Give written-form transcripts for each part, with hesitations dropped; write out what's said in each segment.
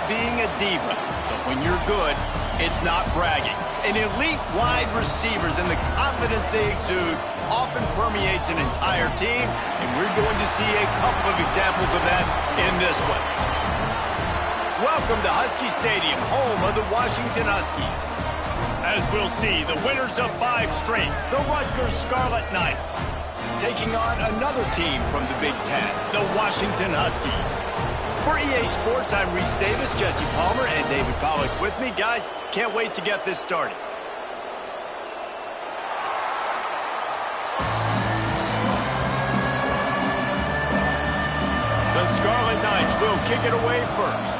being a diva, but when you're good, it's not bragging. And elite wide receivers and the confidence they exude often permeates an entire team, and we're going to see a couple of examples of that in this one. Welcome to Husky Stadium, home of the Washington Huskies. As we'll see, the winners of 5 straight, the Rutgers Scarlet Knights, taking on another team from the Big Ten, the Washington Huskies. For EA Sports, I'm Reese Davis, Jesse Palmer, and David Pollack with me. Guys, can't wait to get this started. The Scarlet Knights will kick it away first.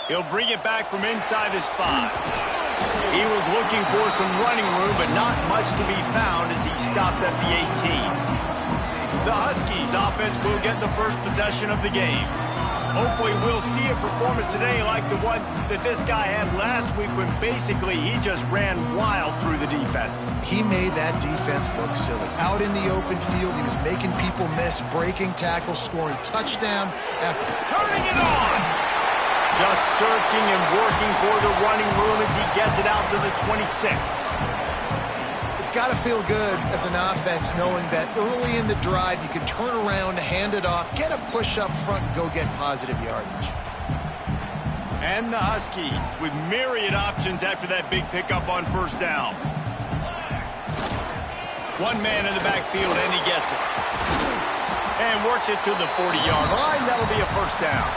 He'll bring it back from inside his 5. He was looking for some running room, but not much to be found as he stopped at the 18. The Huskies offense will get the first possession of the game. Hopefully we'll see a performance today like the one that this guy had last week when basically he just ran wild through the defense. He made that defense look silly. Out in the open field, he was making people miss, breaking tackles, scoring touchdown after turning it on. Just searching and working for the running room as he gets it out to the 26. It's got to feel good as an offense knowing that early in the drive you can turn around, hand it off, get a push up front, and go get positive yardage. And the Huskies with myriad options after that big pickup on first down. One man in the backfield, and he gets it. And works it to the 40-yard line. That'll be a first down.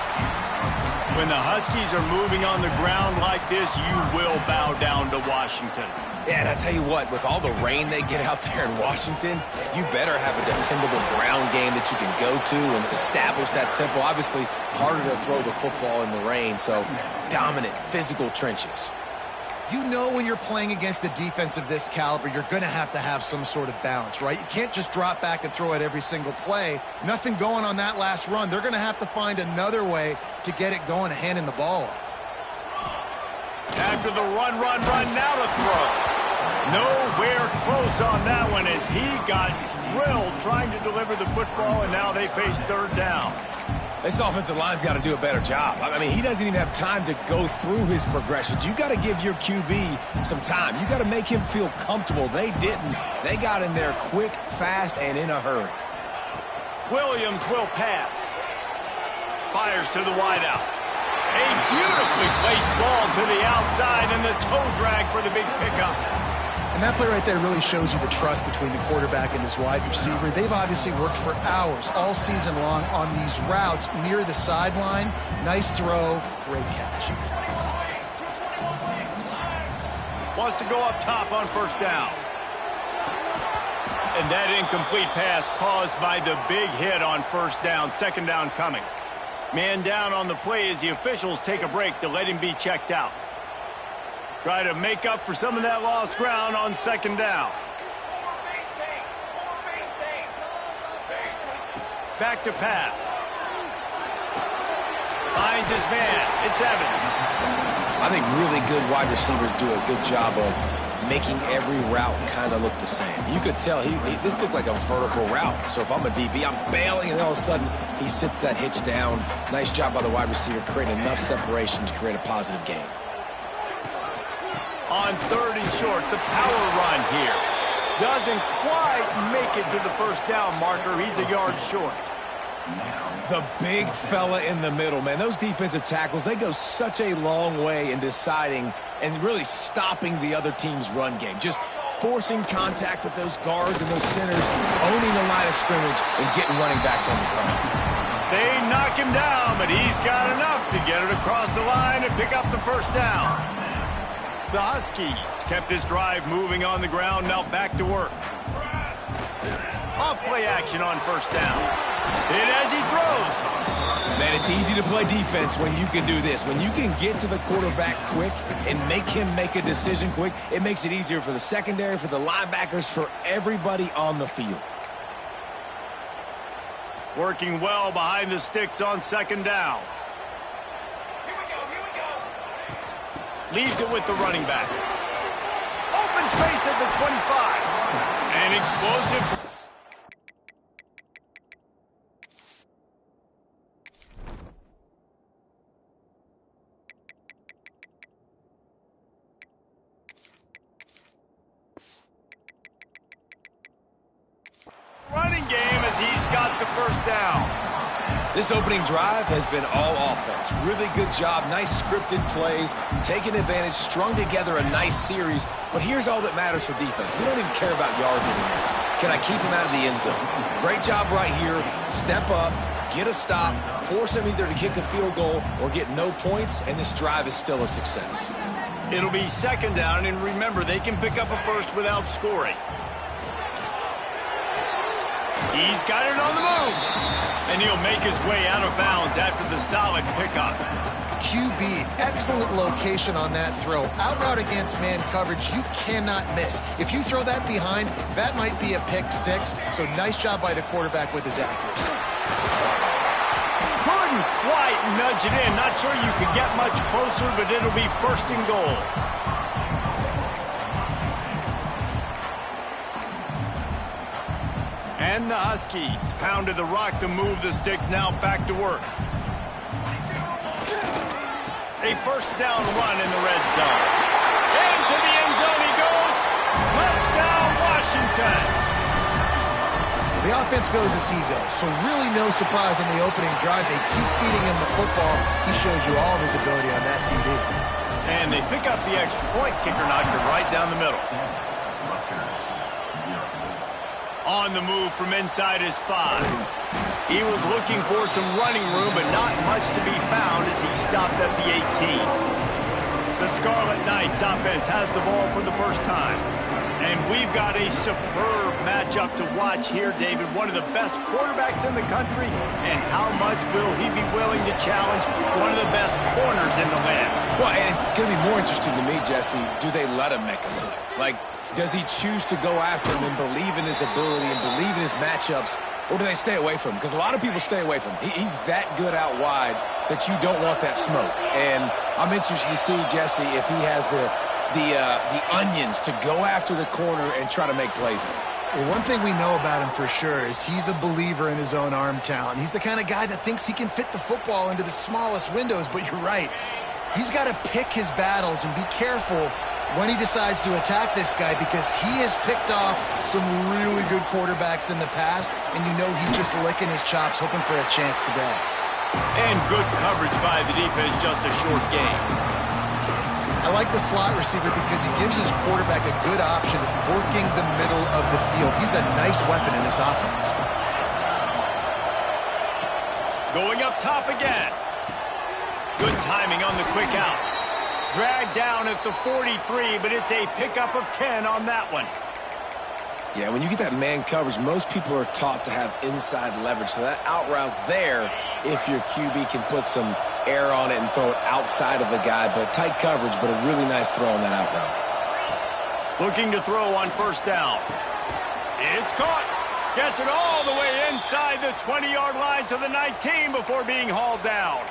When the Huskies are moving on the ground like this, you will bow down to Washington. Yeah, and I tell you what, with all the rain they get out there in Washington, you better have a dependable ground game that you can go to and establish that tempo. Obviously, harder to throw the football in the rain, so dominant, physical trenches. You know when you're playing against a defense of this caliber, you're going to have some sort of balance, right? You can't just drop back and throw it every single play. Nothing going on that last run. They're going to have to find another way to get it going, handing the ball off. After the run, now to throw. Nowhere close on that one as he got drilled trying to deliver the football, and now they face third down. This offensive line's got to do a better job. I mean, he doesn't even have time to go through his progressions. You got to give your QB some time. You got to make him feel comfortable. They didn't. They got in there quick, fast, and in a hurry. Williams will pass. Fires to the wideout. A beautifully placed ball to the outside and the toe drag for the big pickup. And that play right there really shows you the trust between the quarterback and his wide receiver. They've obviously worked for hours all season long on these routes near the sideline. Nice throw, great catch. Wants to go up top on first down. And that incomplete pass caused by the big hit on first down. Second down coming. Man down on the play as the officials take a break to let him be checked out. Try to make up for some of that lost ground on second down. Back to pass. Finds his man. It's Evans. I think really good wide receivers do a good job of making every route kind of look the same. You could tell this looked like a vertical route. So if I'm a DB, I'm bailing, and then all of a sudden he sits that hitch down. Nice job by the wide receiver, creating enough separation to create a positive gain. On third and short, the power run here. Doesn't quite make it to the first down marker. He's a yard short. The big fella in the middle, man. Those defensive tackles, they go such a long way in deciding and really stopping the other team's run game. Just forcing contact with those guards and those centers, owning the line of scrimmage, and getting running backs on the ground. They knock him down, but he's got enough to get it across the line and pick up the first down. The Huskies kept this drive moving on the ground, now back to work. Off-play action on first down. Hit as he throws. Man, it's easy to play defense when you can do this. When you can get to the quarterback quick and make him make a decision quick, it makes it easier for the secondary, for the linebackers, for everybody on the field. Working well behind the sticks on second down. Leaves it with the running back. Open space at the 25. And explosive. to first down. This opening drive has been all offense. Really good job, nice scripted plays, taking advantage, strung together a nice series. But here's all that matters for defense. We don't even care about yards anymore. Can I keep him out of the end zone? Great job right here. Step up, get a stop, force him either to kick a field goal or get no points, and this drive is still a success. It'll be second down, and remember, they can pick up a first without scoring. He's got it on the move. And he'll make his way out of bounds after the solid pickup. QB, excellent location on that throw. Out route against man coverage, you cannot miss. If you throw that behind, that might be a pick six. So nice job by the quarterback with his accuracy. Couldn't quite nudge it in. Not sure you could get much closer, but it'll be first and goal. And the Huskies pounded the rock to move the sticks, now back to work. A first down run in the red zone. Into the end zone he goes. Touchdown, Washington. The offense goes as he goes, so really no surprise on the opening drive. They keep feeding him the football. He showed you all of his ability on that TD. And they pick up the extra point. Kicker knocked it right down the middle. On the move from inside his 5. He was looking for some running room, but not much to be found as he stopped at the 18. The Scarlet Knights offense has the ball for the first time. And we've got a superb matchup to watch here, David. One of the best quarterbacks in the country. And how much will he be willing to challenge one of the best corners in the land? Well, and it's going to be more interesting to me, Jesse, do they let him make a play? Like, does he choose to go after him and believe in his ability and believe in his matchups, or do they stay away from him? Because a lot of people stay away from him. He's that good out wide that you don't want that smoke. And I'm interested to see, Jesse, if he has the onions to go after the corner and try to make plays. Well, one thing we know about him for sure is he's a believer in his own arm talent. He's the kind of guy that thinks he can fit the football into the smallest windows, but you're right. He's got to pick his battles and be careful when he decides to attack this guy, because he has picked off some really good quarterbacks in the past, and you know he's just licking his chops, hoping for a chance today. And good coverage by the defense, just a short gain. I like the slot receiver because he gives his quarterback a good option working the middle of the field. He's a nice weapon in this offense. Going up top again. Good timing on the quick out. Dragged down at the 43, but it's a pickup of 10 on that one. Yeah, when you get that man coverage, most people are taught to have inside leverage. So that out route's there if your QB can put some air on it and throw it outside of the guy. But tight coverage, but a really nice throw on that out route. Looking to throw on first down. It's caught. Gets it all the way inside the 20-yard line to the 19 before being hauled down.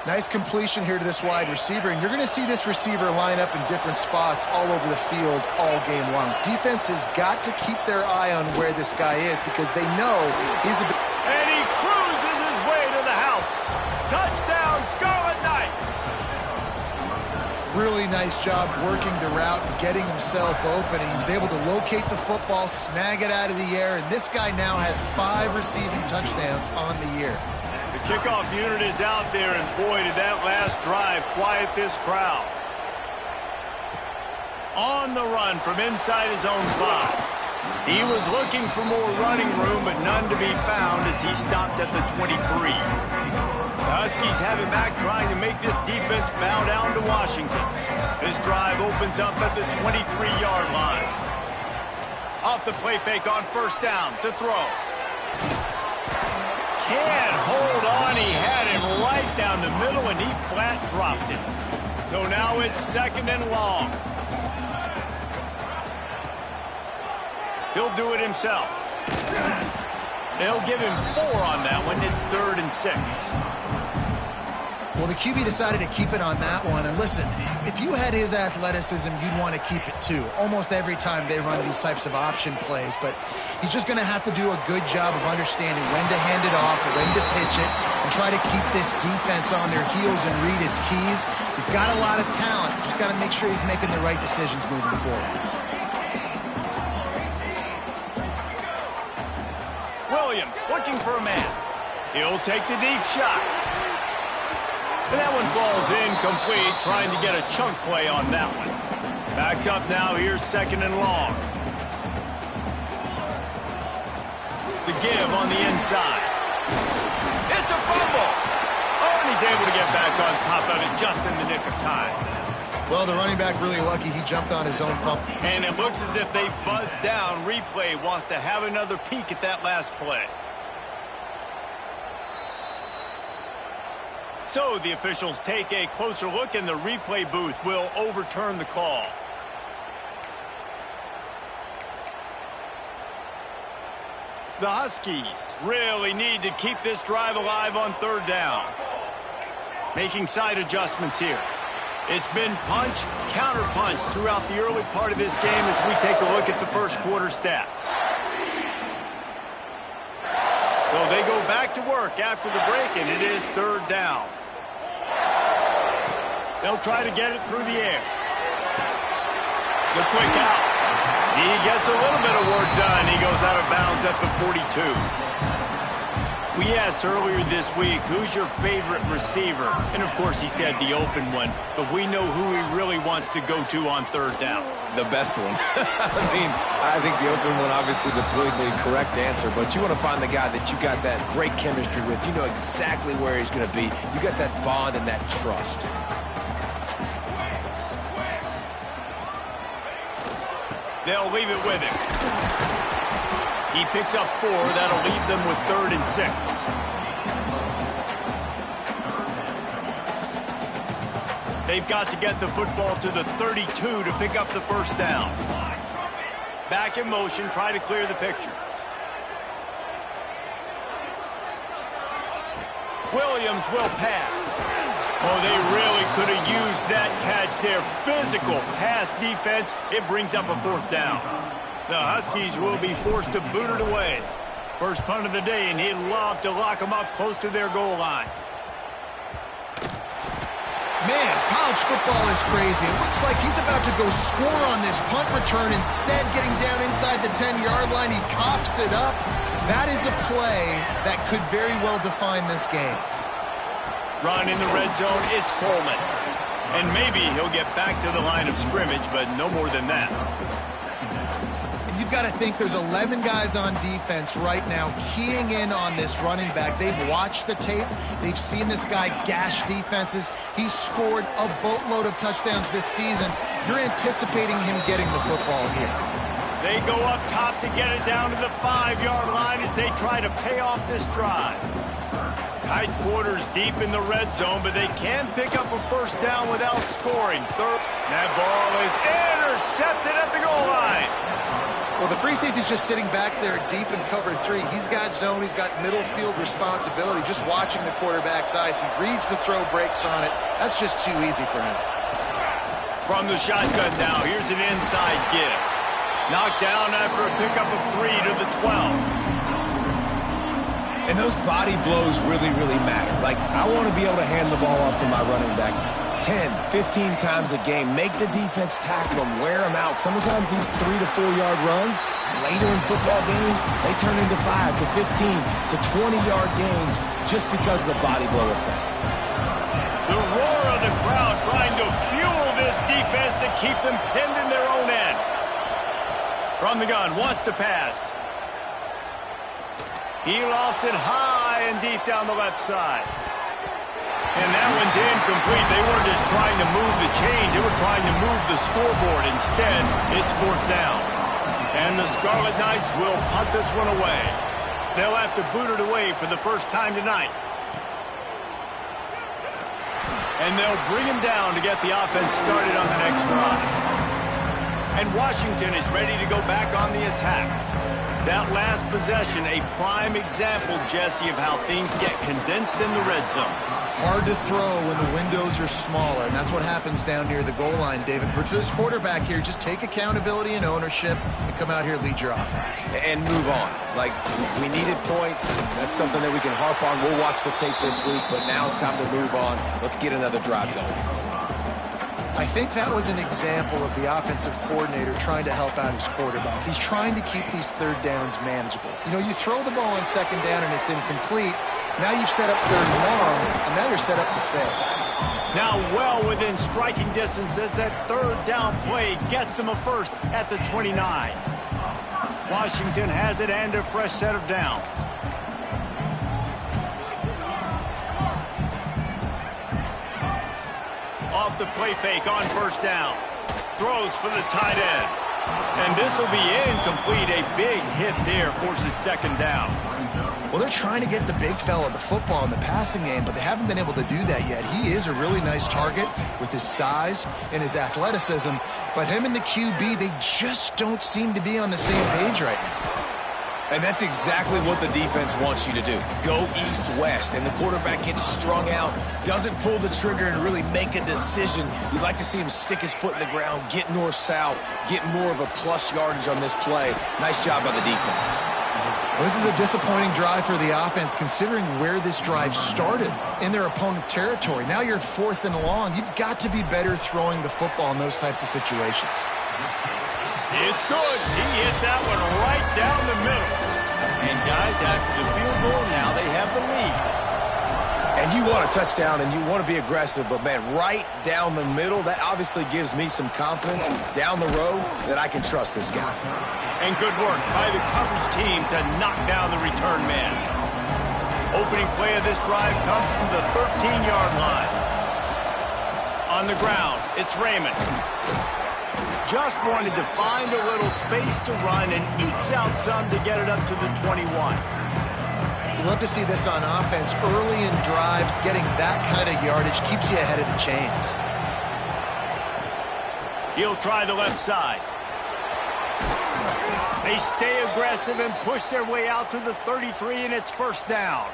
Nice completion here to this wide receiver, and you're going to see this receiver line up in different spots all over the field all game long. Defense has got to keep their eye on where this guy is because they know he's a... And he cruises his way to the house. Touchdown, Scarlet Knights. Really nice job working the route and getting himself open, and he was able to locate the football, snag it out of the air, and this guy now has 5 receiving touchdowns on the year. The kickoff unit is out there, and boy, did that last drive quiet this crowd. On the run from inside his own 5. He was looking for more running room, but none to be found as he stopped at the 23. The Huskies have it back, trying to make this defense bow down to Washington. This drive opens up at the 23-yard line. Off the play fake on first down to throw. Can't hold on. He had him right down the middle, and he flat dropped it. So now it's second and long. He'll do it himself. They'll give him 4 on that one. It's 3rd and 6. Well, the QB decided to keep it on that one. And listen, if you had his athleticism, you'd want to keep it too. Almost every time they run these types of option plays. But he's just going to have to do a good job of understanding when to hand it off, when to pitch it, and try to keep this defense on their heels and read his keys. He's got a lot of talent. Just got to make sure he's making the right decisions moving forward. Will Williams looking for a man. He'll take the deep shot. And that one falls incomplete, trying to get a chunk play on that one. Backed up now, here's 2nd and long. The give on the inside. It's a fumble. Oh, and he's able to get back on top of it just in the nick of time. Well, the running back really lucky he jumped on his own fumble. And it looks as if they buzzed down. Replay wants to have another peek at that last play. So the officials take a closer look, and the replay booth will overturn the call. The Huskies really need to keep this drive alive on 3rd down. Making side adjustments here. It's been punch, counter-punch throughout the early part of this game as we take a look at the first quarter stats. So they go back to work after the break, and it is 3rd down. They'll try to get it through the air. The quick out. He gets a little bit of work done. He goes out of bounds at the 42. We asked earlier this week, who's your favorite receiver? And, of course, he said the open one. But we know who he really wants to go to on 3rd down. The best one. I think the open one, obviously the politically correct answer, but you want to find the guy that you got that great chemistry with. You know exactly where he's going to be. You got that bond and that trust. They'll leave it with him. He picks up 4. That'll leave them with 3rd and 6. They've got to get the football to the 32 to pick up the 1st down. Back in motion, try to clear the picture. Williams will pass. Oh, they really could have used that catch there. Physical pass defense. It brings up a 4th down. The Huskies will be forced to boot it away. First punt of the day, and he'd love to lock them up close to their goal line. Man, college football is crazy. It looks like he's about to go score on this punt return. Instead, getting down inside the 10-yard line, he coughs it up. That is a play that could very well define this game. Run in the red zone, it's Coleman. And maybe he'll get back to the line of scrimmage, but no more than that. You've got to think there's 11 guys on defense right now keying in on this running back. They've watched the tape. They've seen this guy gash defenses. He's scored a boatload of touchdowns this season. You're anticipating him getting the football here. They go up top to get it down to the 5-yard line as they try to pay off this drive. Tight quarters deep in the red zone, but they can pick up a 1st down without scoring. That ball is intercepted at the goal line. Well, the free safety's just sitting back there deep in cover 3. He's got zone. He's got middle field responsibility. Just watching the quarterback's eyes. He reads the throw, breaks on it. That's just too easy for him. From the shotgun now, here's an inside give. Knocked down after a pickup of 3 to the 12. And those body blows really, really matter. Like, I want to be able to hand the ball off to my running back 10, 15 times a game. Make the defense tackle them, wear them out. Sometimes these 3 to 4 yard runs, later in football games, they turn into 5 to 15 to 20-yard gains just because of the body blow effect. The roar of the crowd trying to fuel this defense to keep them pinned in their own end. From the gun, wants to pass. He lofts it high and deep down the left side. And that one's incomplete. They weren't just trying to move the chains. They were trying to move the scoreboard. Instead, it's 4th down. And the Scarlet Knights will punt this one away. They'll have to boot it away for the first time tonight. And they'll bring him down to get the offense started on the next drive. And Washington is ready to go back on the attack. That last possession, a prime example, Jesse, of how things get condensed in the red zone. Hard to throw when the windows are smaller, and that's what happens down near the goal line, David. But for this quarterback here, just take accountability and ownership and come out here and lead your offense. And move on. Like, we needed points. That's something that we can harp on. We'll watch the tape this week, but now it's time to move on. Let's get another drive going. I I think that was an example of the offensive coordinator trying to help out his quarterback. He's trying to keep these third downs manageable. You know, you throw the ball on second down and it's incomplete. Now you've set up third and long, and now you're set up to fail. Now well within striking distance as that third down play gets them a first at the 29. Washington has it and a fresh set of downs. Off the play fake on first down. Throws for the tight end. And this will be incomplete. A big hit there forces second down. Well, they're trying to get the big fella the football in the passing game, but they haven't been able to do that yet. He is a really nice target with his size and his athleticism, but him and the QB, they just don't seem to be on the same page right now. And that's exactly what the defense wants you to do. Go east-west, and the quarterback gets strung out, doesn't pull the trigger and really make a decision. You'd like to see him stick his foot in the ground, get north-south, get more of a plus yardage on this play. Nice job by the defense. Well, this is a disappointing drive for the offense, considering where this drive started in their opponent territory. Now you're 4th and long. You've got to be better throwing the football in those types of situations. It's good. He hit that one right down the middle. And guys, after the field goal, now they have the lead. And you want a touchdown and you want to be aggressive, but man, right down the middle, that obviously gives me some confidence down the road that I can trust this guy. And good work by the coverage team to knock down the return man. Opening play of this drive comes from the 13-yard line. On the ground, it's Raymond. Just wanted to find a little space to run and ekes out some to get it up to the 21. You love to see this on offense. Early in drives, getting that kind of yardage keeps you ahead of the chains. He'll try the left side. They stay aggressive and push their way out to the 33, and it's first down.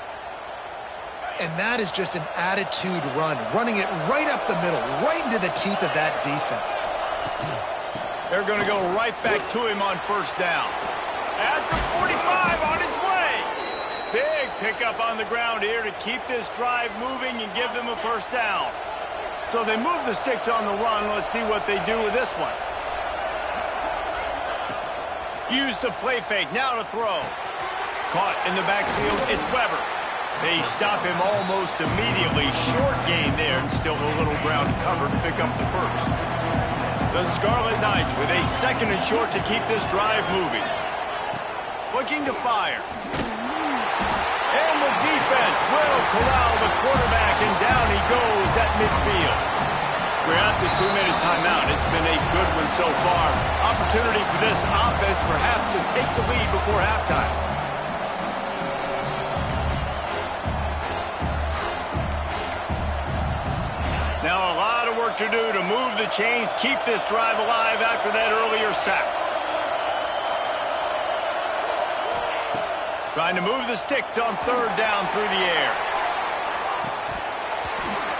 And that is just an attitude run, running it right up the middle, right into the teeth of that defense. They're going to go right back to him on first down. At the 45 on his way. Big pickup on the ground here to keep this drive moving and give them a first down. So they move the sticks on the run. Let's see what they do with this one. Use the play fake. Now to throw. Caught in the backfield. It's Weber. They stop him almost immediately. Short gain there and still a little ground to cover to pick up the first. The Scarlet Knights with a second and short to keep this drive moving. Looking to fire. And the defense will corral the quarterback, and down he goes at midfield. We're at the 2-minute timeout. It's been a good one so far. Opportunity for this offense perhaps to take the lead before halftime. Now a lot of work to do to move the chains, keep this drive alive after that earlier sack. Trying to move the sticks on third down through the air.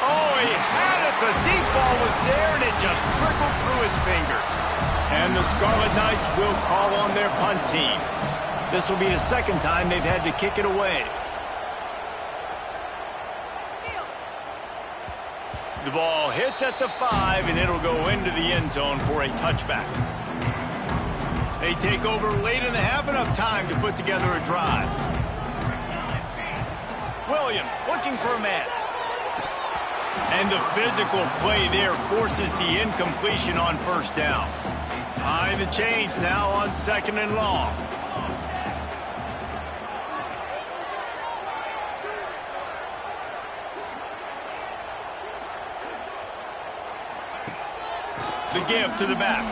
Oh, he had it. The deep ball was there, and it just trickled through his fingers. And the Scarlet Knights will call on their punt team. This will be the second time they've had to kick it away. The ball hits at the 5, and it'll go into the end zone for a touchback. They take over late in the half, enough time to put together a drive. Williams looking for a man. And the physical play there forces the incompletion on first down. High the chains now on second and long. The give to the back.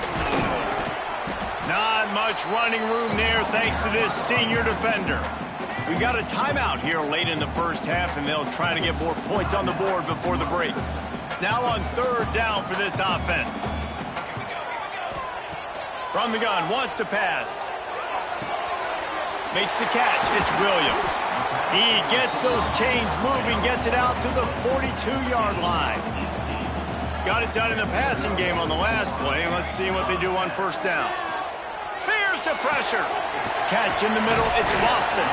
Not much running room there thanks to this senior defender. We got a timeout here late in the first half, and they'll try to get more points on the board before the break. Now on third down for this offense. From the gun, wants to pass. Makes the catch. It's Williams. He gets those chains moving, gets it out to the 42-yard line. Got it done in the passing game on the last play, and let's see what they do on first down. Here's the pressure. Catch in the middle, it's Boston.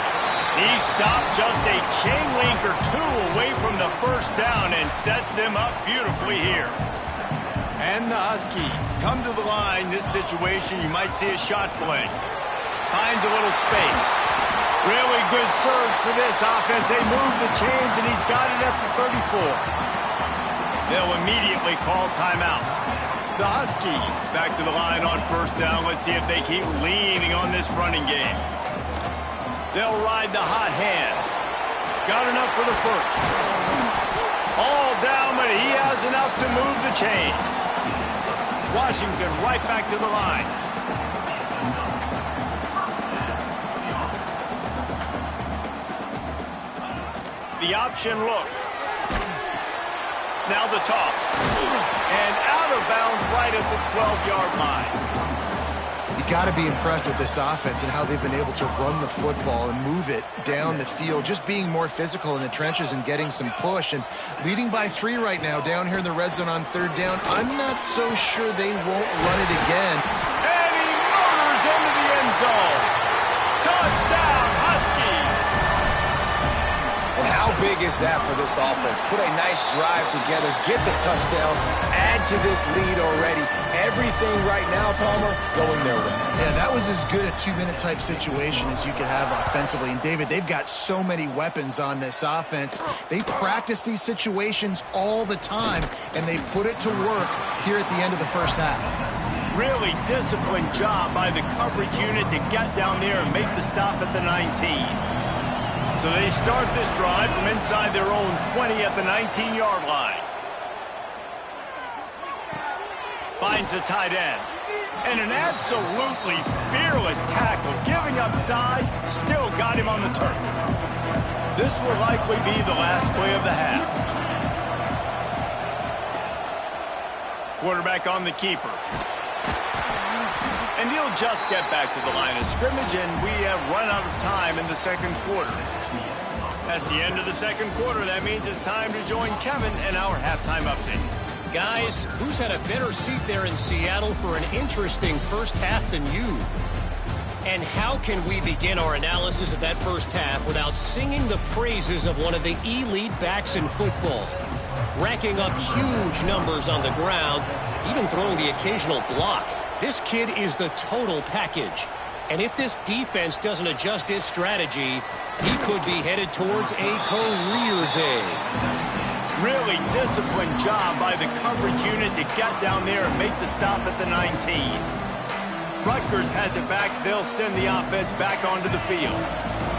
He stopped just a chain link or two away from the first down and sets them up beautifully here. And the Huskies come to the line. This situation, you might see a shot play. Finds a little space. Really good surge for this offense. They move the chains, and he's got it at the 34. They'll immediately call timeout. The Huskies back to the line on first down. Let's see if they keep leaning on this running game. They'll ride the hot hand. Got enough for the first. All down, but he has enough to move the chains. Washington right back to the line. The option look. Now the toss. And out of bounds right at the 12-yard line. You got to be impressed with this offense and how they've been able to run the football and move it down the field, just being more physical in the trenches and getting some push. And leading by 3 right now down here in the red zone on third down. I'm not so sure they won't run it again. And he motors into the end zone. Touchdown, Huskies. And how big is that for this offense? Put a nice drive together, get the touchdown, add to this lead already. Everything right now, Palmer, going their way. Yeah, that was as good a 2-minute type situation as you could have offensively. And, David, they've got so many weapons on this offense. They practice these situations all the time, and they put it to work here at the end of the first half. Really disciplined job by the coverage unit to get down there and make the stop at the 19. So they start this drive from inside their own 20 at the 19-yard line. Finds the tight end. And an absolutely fearless tackle, giving up size, still got him on the turf. This will likely be the last play of the half. Quarterback on the keeper. And he'll just get back to the line of scrimmage, and we have run out of time in the second quarter. That's the end of the second quarter. That means it's time to join Kevin in our halftime update. Guys, who's had a better seat there in Seattle for an interesting first half than you? And how can we begin our analysis of that first half without singing the praises of one of the elite backs in football? Racking up huge numbers on the ground, even throwing the occasional block. This kid is the total package. And if this defense doesn't adjust its strategy, he could be headed towards a career day. Really disciplined job by the coverage unit to get down there and make the stop at the 19. Rutgers has it back. They'll send the offense back onto the field.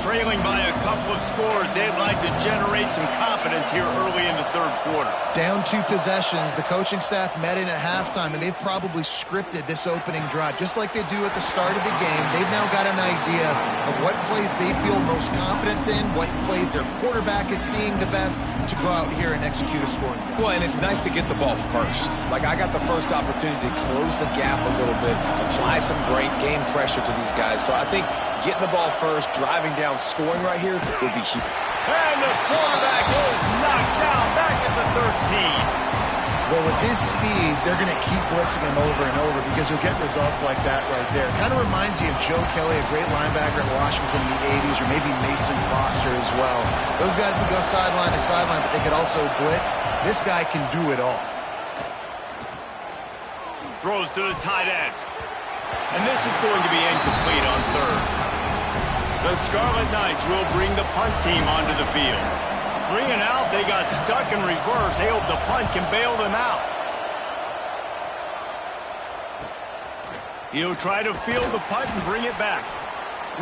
Trailing by a couple of scores, they'd like to generate some confidence here early in the third quarter. Down 2 possessions, the coaching staff met in at halftime, and they've probably scripted this opening drive, just like they do at the start of the game. They've now got an idea of what plays they feel most confident in, what plays their quarterback is seeing the best to go out here and execute a scoring. Well, and it's nice to get the ball first. Like, I got the first opportunity to close the gap a little bit, apply some great game pressure to these guys. So I think getting the ball first, driving down, scoring right here would be huge. And the quarterback is knocked down back at the 13. Well, with his speed, they're going to keep blitzing him over and over because you'll get results like that right there. Kind of reminds you of Joe Kelly, a great linebacker at Washington in the 80s, or maybe Mason Foster as well. Those guys can go sideline to sideline, but they could also blitz. This guy can do it all. Throws to the tight end. And this is going to be incomplete on third. The Scarlet Knights will bring the punt team onto the field. 3 and out, they got stuck in reverse. They hope the punt can bail them out. He'll try to field the punt and bring it back.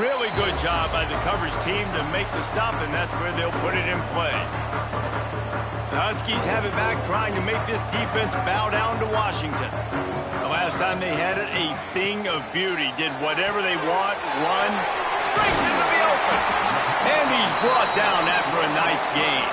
Really good job by the coverage team to make the stop, and that's where they'll put it in play. The Huskies have it back, trying to make this defense bow down to Washington. The last time they had it, a thing of beauty. Did whatever they want, run, breaks into the open. And he's brought down after a nice game.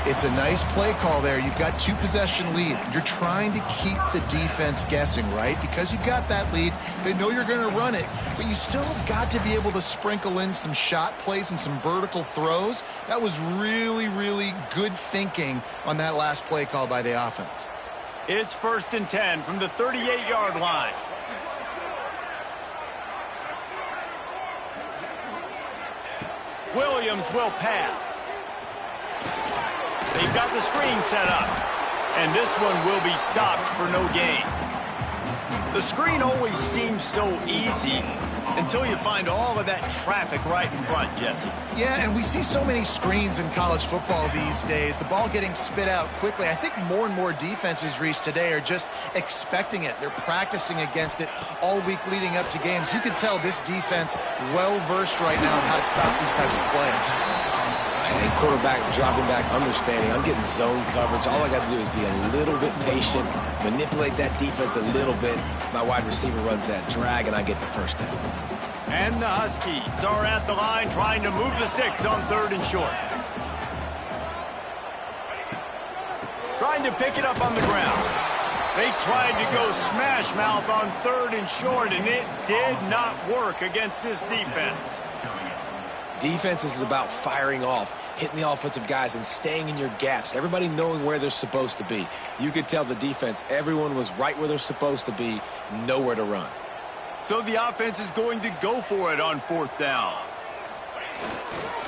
It's a nice play call there. You've got 2-possession lead. You're trying to keep the defense guessing, right? Because you've got that lead, they know you're going to run it, but you still have got to be able to sprinkle in some shot plays and some vertical throws. That was really, really good thinking on that last play call by the offense. It's 1st and 10 from the 38-yard line. Williams will pass. They've got the screen set up. And this one will be stopped for no gain. The screen always seems so easy until you find all of that traffic right in front, Jesse. Yeah, and we see so many screens in college football these days. The ball getting spit out quickly. I think more and more defenses, Reese, today are just expecting it. They're practicing against it all week leading up to games. You can tell this defense well-versed right now on how to stop these types of plays. And quarterback dropping back, understanding I'm getting zone coverage. All I got to do is be a little bit patient, manipulate that defense a little bit. My wide receiver runs that drag, and I get the first down. And the Huskies are at the line trying to move the sticks on 3rd and short. Trying to pick it up on the ground. They tried to go smash mouth on 3rd and short, and it did not work against this defense. Defense is about firing off, hitting the offensive guys and staying in your gaps, everybody knowing where they're supposed to be. You could tell the defense, everyone was right where they're supposed to be, nowhere to run. So the offense is going to go for it on 4th down.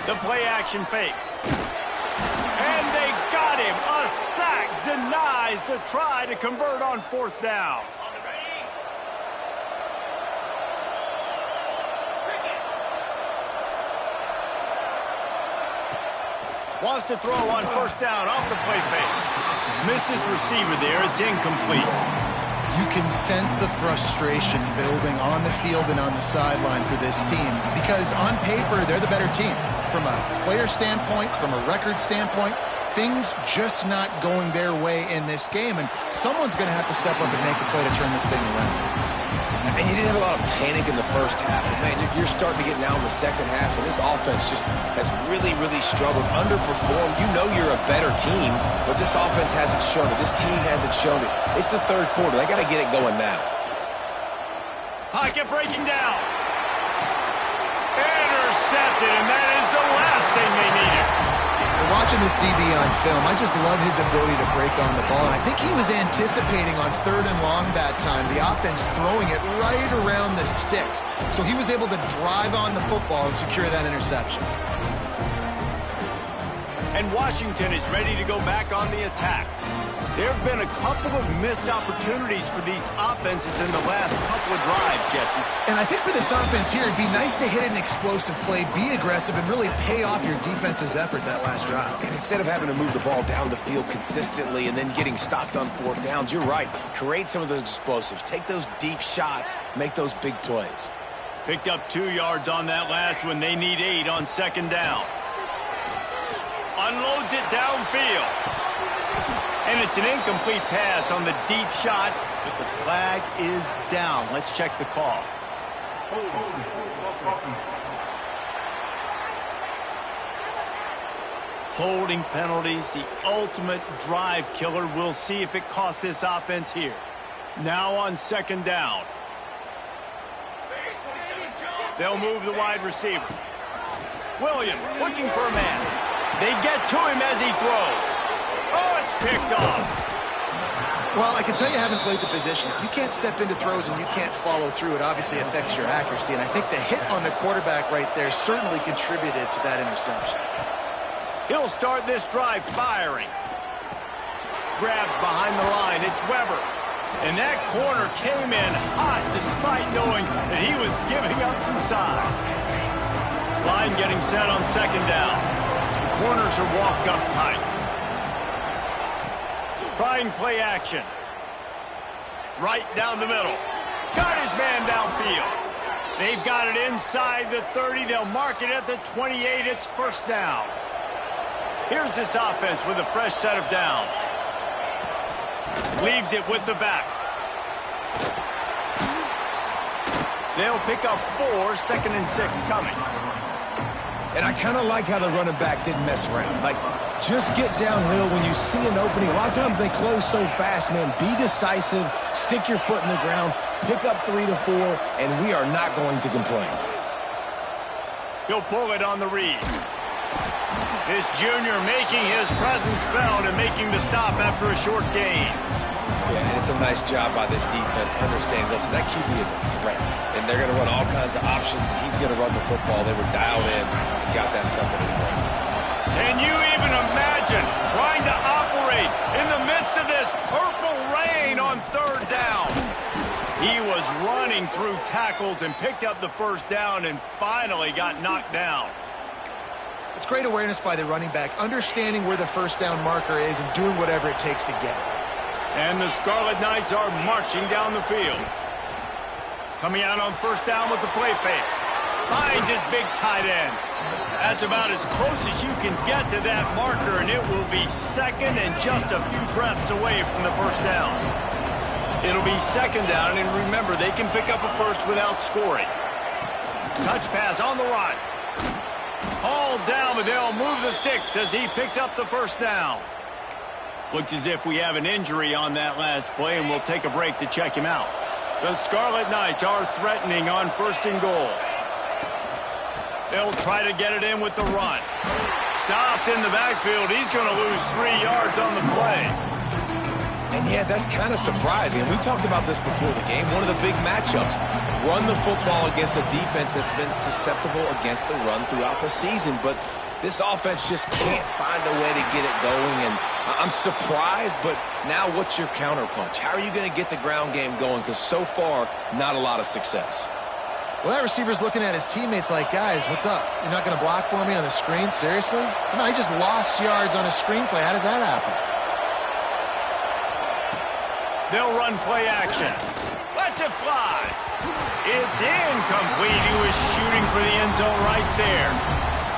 The play action fake. And they got him. A sack denies the try to convert on 4th down. Wants to throw on 1st down off the play fake. Missed his receiver there. It's incomplete. You can sense the frustration building on the field and on the sideline for this team because on paper, they're the better team. From a player standpoint, from a record standpoint, things just not going their way in this game, and someone's going to have to step up and make a play to turn this thing around. And you didn't have a lot of panic in the first half. But man, you're starting to get now in the second half, and this offense just has really, really struggled, underperformed. You know you're a better team, but this offense hasn't shown it. This team hasn't shown it. It's the 3rd quarter. They got to get it going now. Pocket breaking down. Intercepted, and that is the last thing they needed. Watching this DB on film, I just love his ability to break on the ball. And I think he was anticipating on 3rd and long that time, the offense throwing it right around the sticks. So he was able to drive on the football and secure that interception. And Washington is ready to go back on the attack. There have been a couple of missed opportunities for these offenses in the last couple of drives, Jesse. And I think for this offense here, it'd be nice to hit an explosive play, be aggressive, and really pay off your defense's effort that last drive. And instead of having to move the ball down the field consistently and then getting stopped on 4th downs, you're right. Create some of those explosives. Take those deep shots. Make those big plays. Picked up 2 yards on that last one. They need 8 on 2nd down. Unloads it downfield. And it's an incomplete pass on the deep shot, but the flag is down. Let's check the call. Holding penalties, the ultimate drive killer. We'll see if it costs this offense here. Now on 2nd down. They'll move the wide receiver. Williams looking for a man. They get to him as he throws. Oh, it's picked off. Well, I can tell you haven't played the position. If you can't step into throws and you can't follow through, it obviously affects your accuracy. And I think the hit on the quarterback right there certainly contributed to that interception. He'll start this drive firing. Grabbed behind the line. It's Weber. And that corner came in hot despite knowing that he was giving up some size. Line getting set on 2nd down. The corners are walked up tight. Trying play action. Right down the middle. Got his man downfield. They've got it inside the 30. They'll mark it at the 28. It's 1st down. Here's this offense with a fresh set of downs. Leaves it with the back. They'll pick up 4, 2nd and 6 coming. And I kind of like how the running back didn't mess around. Like, just get downhill when you see an opening. A lot of times they close so fast, man. Be decisive, stick your foot in the ground, pick up 3 to 4, and we are not going to complain. He'll pull it on the read. This junior making his presence felt and making the stop after a short gain. Yeah, and it's a nice job by this defense. Understand, listen, that QB is a threat. And they're going to run all kinds of options, and he's going to run the football. They were dialed in and got that sucker to the ground. Can you even imagine trying to operate in the midst of this He was running through tackles and picked up the first down and finally got knocked down. It's great awareness by the running back, understanding where the first down marker is and doing whatever it takes to get it. And the Scarlet Knights are marching down the field. Coming out on first down with the play fake. Finds his big tight end. That's about as close as you can get to that marker, and it will be second and just a few breaths away from the first down. It'll be second down, and remember, they can pick up a first without scoring. Touch pass on the run. Hauled down, but they'll move the sticks as he picks up the first down. Looks as if we have an injury on that last play, and we'll take a break to check him out. The Scarlet Knights are threatening on first and goal. They'll try to get it in with the run. Stopped in the backfield. He's going to lose 3 yards on the play. And yeah, that's kind of surprising. And we talked about this before the game. One of the big matchups. Run the football against a defense that's been susceptible against the run throughout the season. But this offense just can't find a way to get it going. And I'm surprised, but now what's your counterpunch? How are you going to get the ground game going? Because so far, not a lot of success. Well, that receiver's looking at his teammates like, guys, what's up? You're not going to block for me on the screen? Seriously? No, he just lost yards on a screenplay. How does that happen? They'll run play action. Lets it fly. It's incomplete. He was shooting for the end zone right there.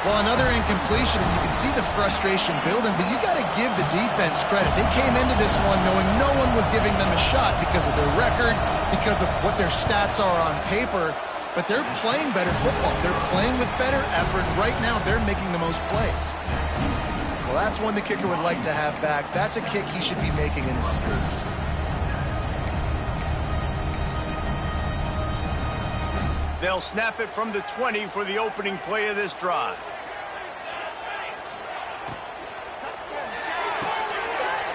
Well, another incompletion, and you can see the frustration building, but you got to give the defense credit. They came into this one knowing no one was giving them a shot because of their record, because of what their stats are on paper. But they're playing better football. They're playing with better effort. Right now, they're making the most plays. Well, that's one the kicker would like to have back. That's a kick he should be making in his sleep. They'll snap it from the 20 for the opening play of this drive.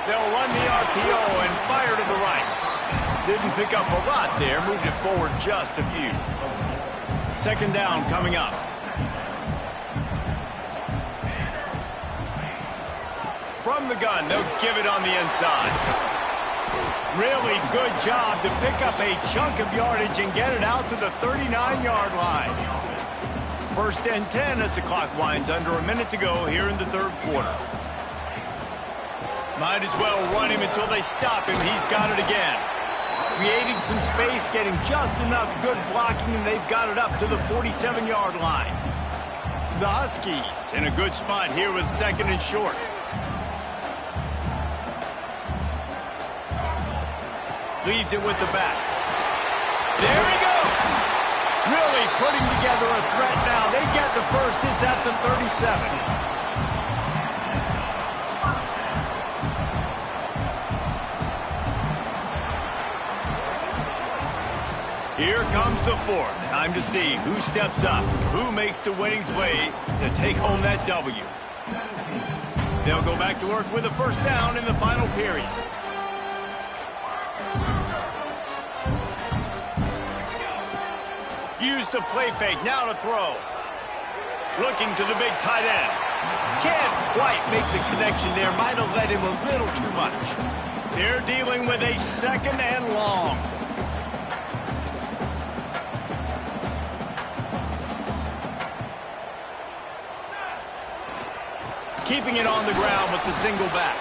They'll run the RPO and fire to the right. Didn't pick up a lot there, moved it forward just a few. Second down coming up. From the gun, they'll give it on the inside. Really good job to pick up a chunk of yardage and get it out to the 39-yard line. First and 10 as the clock winds under a minute to go here in the third quarter. Might as well run him until they stop him. He's got it again. Creating some space, getting just enough good blocking, and they've got it up to the 47-yard line. The Huskies in a good spot here with second and short. Leaves it with the back. There he goes. Really putting together a threat now. They get the first. It's at the 37. Here comes the fourth. Time to see who steps up, who makes the winning plays to take home that W. They'll go back to work with a first down in the final period. Use the play fake, now to throw. Looking to the big tight end. Can't quite make the connection there. Might have led him a little too much. They're dealing with a second and long. Keeping it on the ground with the single back.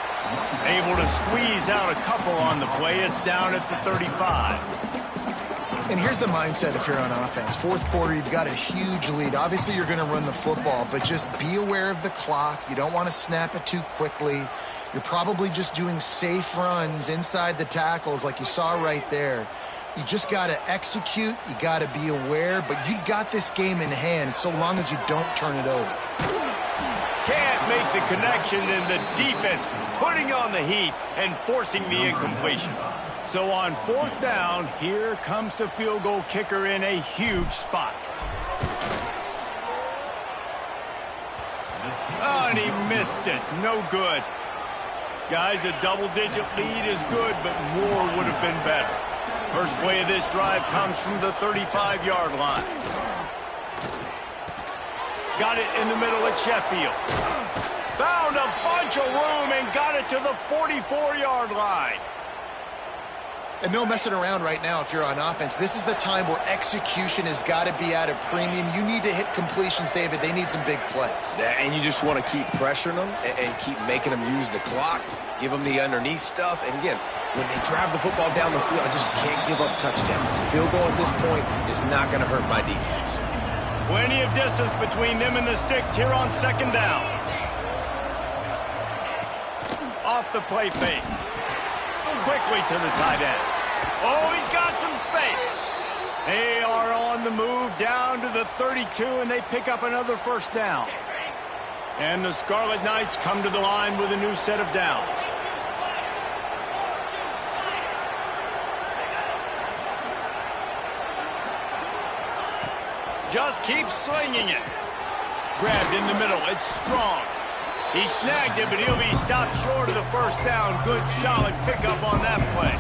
Able to squeeze out a couple on the play. It's down at the 35. And here's the mindset if you're on offense. Fourth quarter, you've got a huge lead. Obviously, you're going to run the football, but just be aware of the clock. You don't want to snap it too quickly. You're probably just doing safe runs inside the tackles like you saw right there. You just got to execute. You got to be aware, but you've got this game in hand so long as you don't turn it over. Can't make the connection, and the defense putting on the heat and forcing the incompletion. So on fourth down, here comes the field goal kicker in a huge spot. Oh, and he missed it. No good. Guys, a double-digit lead is good, but more would have been better. First play of this drive comes from the 35-yard line. Got it in the middle at Sheffield. Found a bunch of room and got it to the 44-yard line. And no messing around right now if you're on offense. This is the time where execution has got to be at a premium. You need to hit completions, David. They need some big plays. And you just want to keep pressuring them and keep making them use the clock, give them the underneath stuff. And again, when they drive the football down the field, I just can't give up touchdowns. Field goal at this point is not going to hurt my defense. Plenty of distance between them and the sticks here on second down. Off the play fake. Quickly to the tight end. Oh, he's got some space. They are on the move down to the 32, and they pick up another first down. And the Scarlet Knights come to the line with a new set of downs. Just keep slinging it. Grabbed in the middle. It's Strong. He snagged it, but he'll be stopped short of the first down. Good, solid pickup on that play.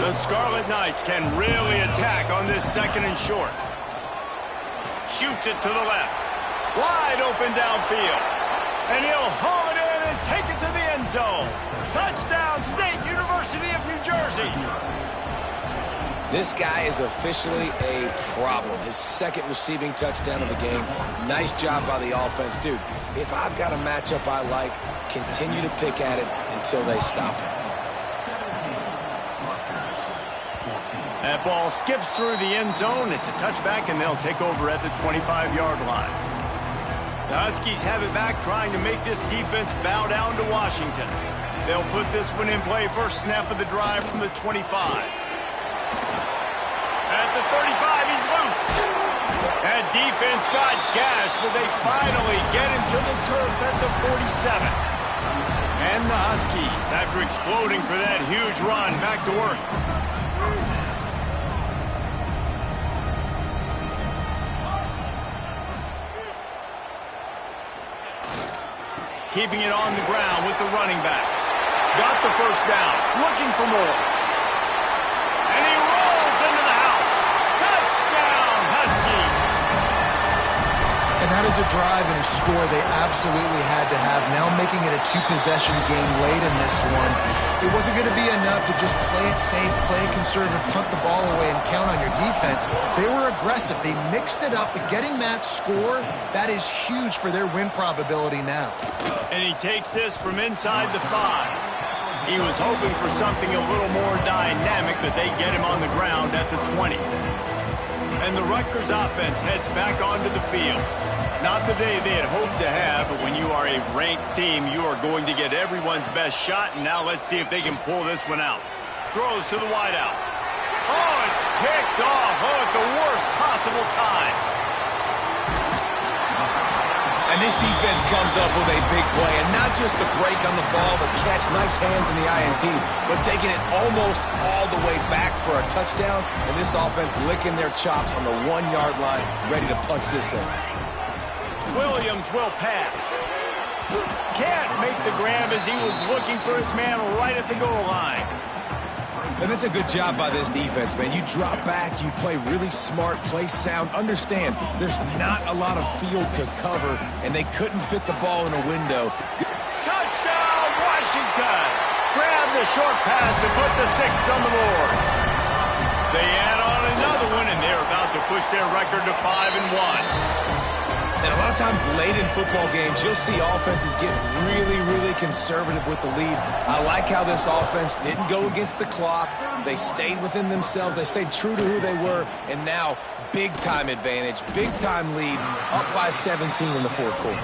The Scarlet Knights can really attack on this second and short. Shoots it to the left. Wide open downfield. And he'll haul it in and take it to the end zone. Touchdown, State University of New Jersey. This guy is officially a problem. His second receiving touchdown of the game. Nice job by the offense. Dude, if I've got a matchup I like, continue to pick at it until they stop it. That ball skips through the end zone. It's a touchback, and they'll take over at the 25-yard line. The Huskies have it back, trying to make this defense bow down to Washington. They'll put this one in play first snap of the drive from the 25. At the 35, he's loose. That defense got gashed, but they finally get him to the turf at the 47. And the Huskies, after exploding for that huge run, back to work. Keeping it on the ground with the running back. Got the first down, looking for more. And he rolls into the house. Touchdown, Huskies. And that is a drive and a score they absolutely had to have. Now making it a two-possession game late in this one. It wasn't going to be enough to just play it safe, play it conservative, punt the ball away, and count on your defense. They were aggressive. They mixed it up, but getting that score, that is huge for their win probability now. And he takes this from inside the 5. He was hoping for something a little more dynamic, but they get him on the ground at the 20. And the Rutgers offense heads back onto the field. Not the day they had hoped to have, but when you are a ranked team, you are going to get everyone's best shot. And now let's see if they can pull this one out. Throws to the wideout. Oh, it's picked off. Oh, at the worst possible time. And this defense comes up with a big play, and not just the break on the ball, the catch, nice hands in the INT, but taking it almost all the way back for a touchdown, and this offense licking their chops on the 1-yard line, ready to punch this in. Williams will pass. Can't make the grab as he was looking for his man right at the goal line. And that's a good job by this defense, man. You drop back, you play really smart, play sound. Understand, there's not a lot of field to cover, and they couldn't fit the ball in a window. Touchdown, Washington! Grab the short pass to put the 6 on the board. They add on another one, and they're about to push their record to 5-1. And a lot of times late in football games, you'll see offenses get really, really conservative with the lead. I like how this offense didn't go against the clock. They stayed within themselves. They stayed true to who they were. And now, big-time advantage, big-time lead, up by 17 in the fourth quarter.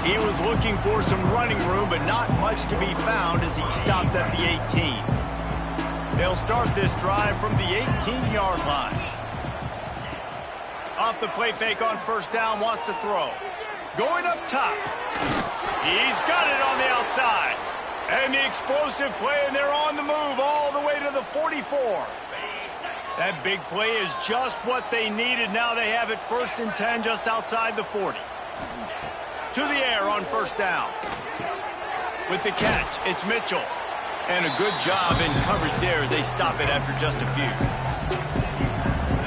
He was looking for some running room, but not much to be found as he stopped at the 18. They'll start this drive from the 18-yard line. Off the play fake on first down, wants to throw. Going up top. He's got it on the outside. And the explosive play, and they're on the move all the way to the 44. That big play is just what they needed. Now they have it 1st and 10 just outside the 40. To the air on first down. With the catch, it's Mitchell. And a good job in coverage there as they stop it after just a few.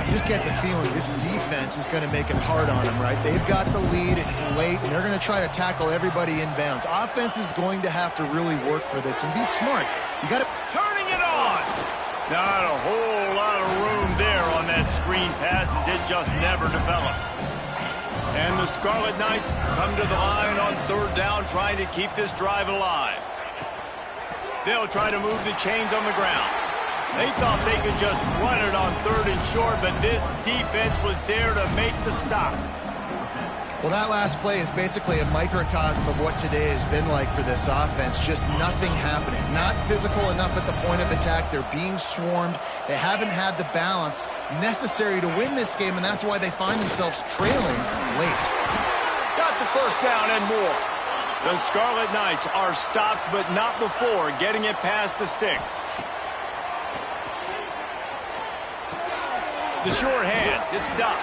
You just get the feeling this defense is going to make it hard on them, right? They've got the lead, it's late, and they're going to try to tackle everybody inbounds. Offense is going to have to really work for this and be smart. You got to... Turning it on! Not a whole lot of room there on that screen pass as it just never developed. And the Scarlet Knights come to the line on third down, trying to keep this drive alive. They'll try to move the chains on the ground. They thought they could just run it on third and short, but this defense was there to make the stop. Well, that last play is basically a microcosm of what today has been like for this offense. Just nothing happening. Not physical enough at the point of attack. They're being swarmed. They haven't had the balance necessary to win this game, and that's why they find themselves trailing late. Got the first down and more. The Scarlet Knights are stopped, but not before getting it past the sticks. The short hands, it's Duff.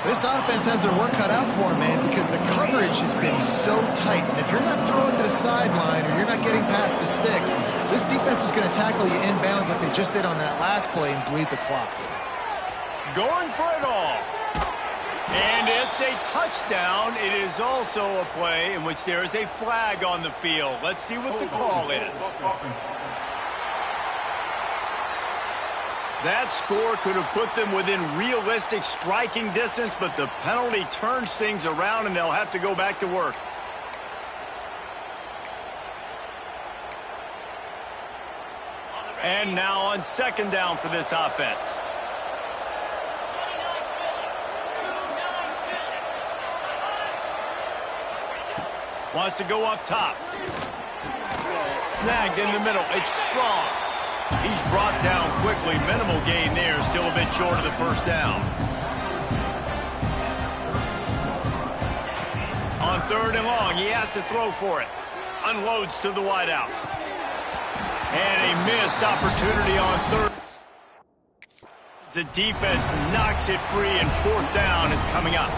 This offense has their work cut out for them, man, because the coverage has been so tight. And if you're not throwing to the sideline or you're not getting past the sticks, this defense is going to tackle you inbounds like they just did on that last play and bleed the clock. Going for it all. And it's a touchdown. It is also a play in which there is a flag on the field. Let's see what the call is. That score could have put them within realistic striking distance, but the penalty turns things around, and they'll have to go back to work. And now on second down for this offense. Wants to go up top. Snagged in the middle. It's Strong. He's brought down quickly. Minimal gain there. Still a bit short of the first down. On third and long, he has to throw for it. Unloads to the wideout. And a missed opportunity on third. The defense knocks it free, and fourth down is coming up.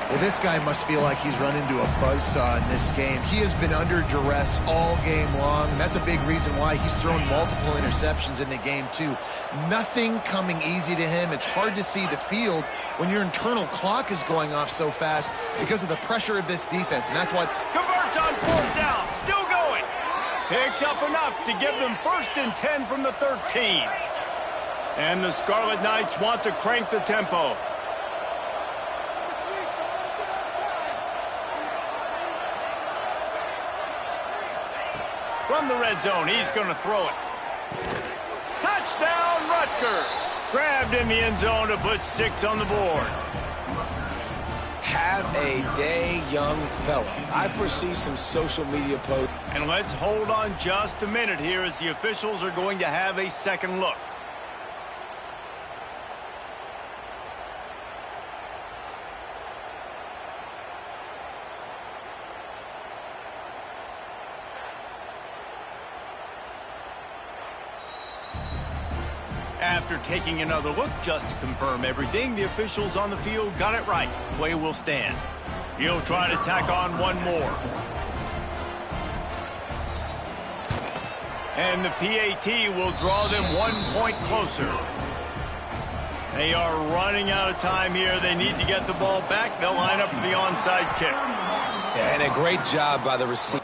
Well, this guy must feel like he's run into a buzzsaw in this game. He has been under duress all game long, and that's a big reason why he's thrown multiple interceptions in the game, too. Nothing coming easy to him. It's hard to see the field when your internal clock is going off so fast because of the pressure of this defense, and that's why... Converts on fourth down. Still going. Picks up enough to give them 1st and 10 from the 13. And the Scarlet Knights want to crank the tempo. From the red zone, he's going to throw it. Touchdown, Rutgers. Grabbed in the end zone to put 6 on the board. Have a day, young fella. I foresee some social media posts. And let's hold on just a minute here as the officials are going to have a second look. After taking another look just to confirm everything, the officials on the field got it right. Play will stand. He'll try to tack on one more. And the PAT will draw them 1 point closer. They are running out of time here. They need to get the ball back. They'll line up for the onside kick. Yeah, and a great job by the receiver.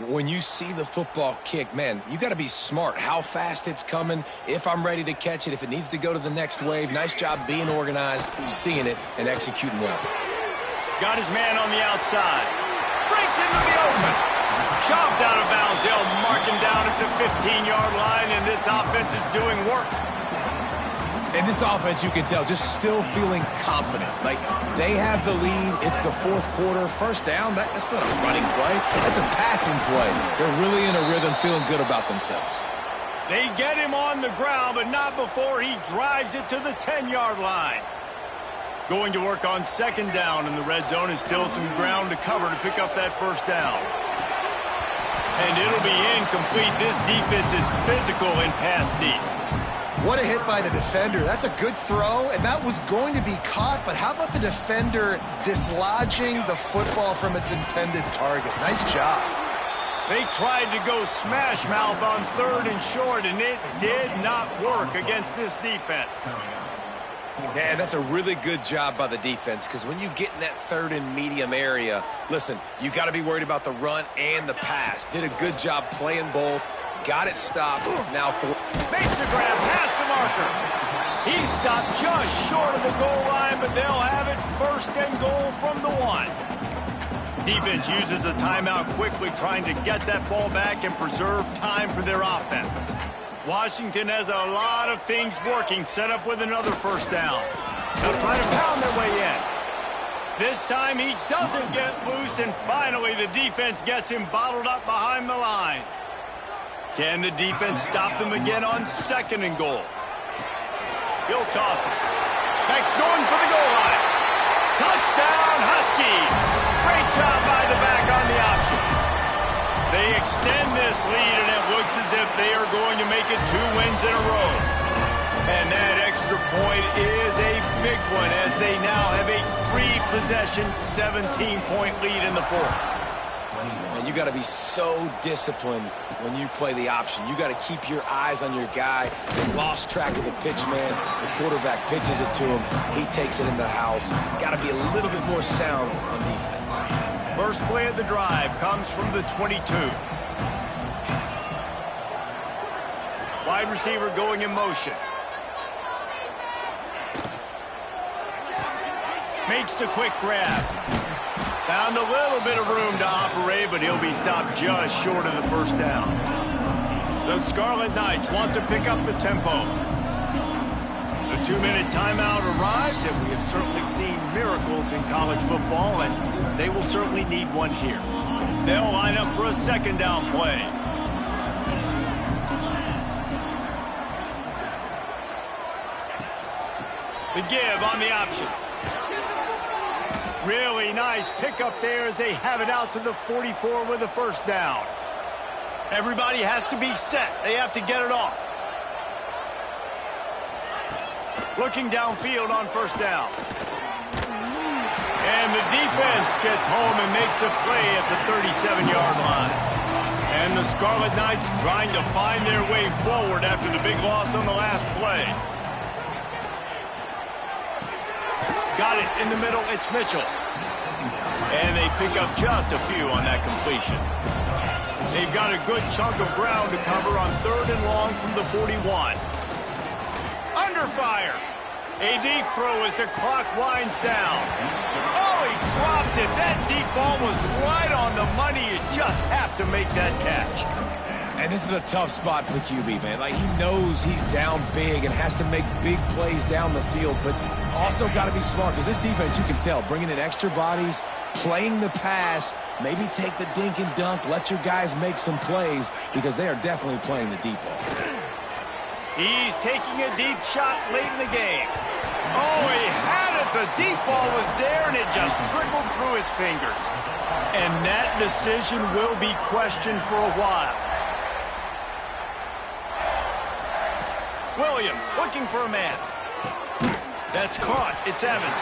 When you see the football kick, man, you got to be smart. How fast it's coming, if I'm ready to catch it, if it needs to go to the next wave. Nice job being organized, seeing it, and executing well. Got his man on the outside. Breaks into the open. Chopped out of bounds. They'll mark him down at the 15-yard line, and this offense is doing work. And this offense, you can tell, just still feeling confident. Like, they have the lead. It's the fourth quarter. First down, that's not a running play. That's a passing play. They're really in a rhythm, feeling good about themselves. They get him on the ground, but not before he drives it to the 10-yard line. Going to work on second down, and the red zone is still some ground to cover to pick up that first down. And it'll be incomplete. This defense is physical and pass deep. What a hit by the defender. That's a good throw, and that was going to be caught, but how about the defender dislodging the football from its intended target? Nice job. They tried to go smash mouth on 3rd and short, and it did not work against this defense. Yeah, that's a really good job by the defense, because when you get in that 3rd and medium area, listen, you got to be worried about the run and the pass. Did a good job playing both. Got it stopped. Now for makes the grab past the marker. He stopped just short of the goal line, but they'll have it 1st and goal from the 1. Defense uses a timeout quickly, trying to get that ball back and preserve time for their offense. Washington has a lot of things working, set up with another 1st down. They'll try to pound their way in. This time he doesn't get loose, and finally the defense gets him bottled up behind the line. Can the defense stop them again on 2nd and goal? He'll toss it. Next going for the goal line. Touchdown, Huskies. Great job by the back on the option. They extend this lead, and it looks as if they are going to make it 2 wins in a row. And that extra point is a big one, as they now have a 3-possession, 17-point lead in the 4th. And you got to be so disciplined when you play the option. You got to keep your eyes on your guy. They lost track of the pitch man. The quarterback pitches it to him. He takes it in the house. Got to be a little bit more sound on defense. First play of the drive comes from the 22. Wide receiver going in motion. Makes the quick grab. Found a little bit of room to operate, but he'll be stopped just short of the 1st down. The Scarlet Knights want to pick up the tempo. The 2-minute timeout arrives, and we have certainly seen miracles in college football, and they will certainly need one here. They'll line up for a 2nd down play. The give on the option. Really nice pickup there as they have it out to the 44 with a 1st down. Everybody has to be set. They have to get it off. Looking downfield on 1st down. And the defense gets home and makes a play at the 37-yard line. And the Scarlet Knights trying to find their way forward after the big loss on the last play. Got it in the middle, it's Mitchell. And they pick up just a few on that completion. They've got a good chunk of ground to cover on 3rd and long from the 41. Under fire. A deep throw as the clock winds down. Oh, he dropped it. That deep ball was right on the money. You just have to make that catch. And this is a tough spot for the QB, man. Like, he knows he's down big and has to make big plays down the field, but also got to be smart, because this defense, you can tell, bringing in extra bodies, playing the pass, maybe take the dink and dunk, let your guys make some plays, because they are definitely playing the deep ball. He's taking a deep shot late in the game. Oh, he had it. The deep ball was there, and it just trickled through his fingers. And that decision will be questioned for a while. Williams looking for a man. That's caught. It's Evans.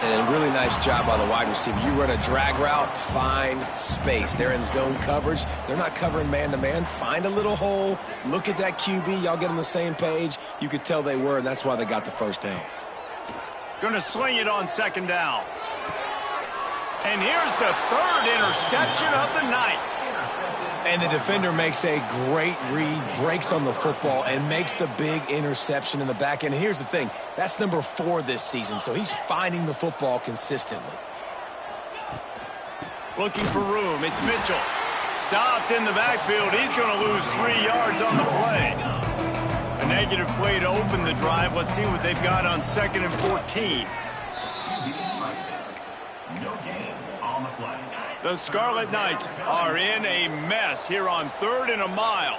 And a really nice job by the wide receiver. You run a drag route, find space. They're in zone coverage. They're not covering man-to-man. Find a little hole. Look at that QB. Y'all get on the same page. You could tell they were, and that's why they got the 1st down. Going to sling it on 2nd down. And here's the 3rd interception of the night. And the defender makes a great read, breaks on the football, and makes the big interception in the back end. And here's the thing, that's number 4 this season, so he's finding the football consistently. Looking for room, it's Mitchell. Stopped in the backfield, he's going to lose 3 yards on the play. A negative play to open the drive. Let's see what they've got on 2nd and 14. The Scarlet Knights are in a mess here on 3rd and a mile.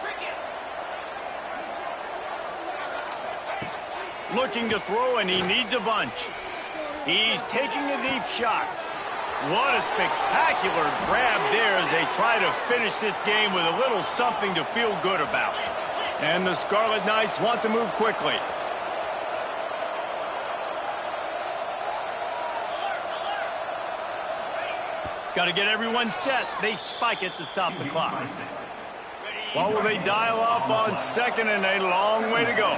Looking to throw, and he needs a bunch. He's taking a deep shot. What a spectacular grab there as they try to finish this game with a little something to feel good about. And the Scarlet Knights want to move quickly. Got to get everyone set. They spike it to stop the clock. What will they dial up on second and a long way to go?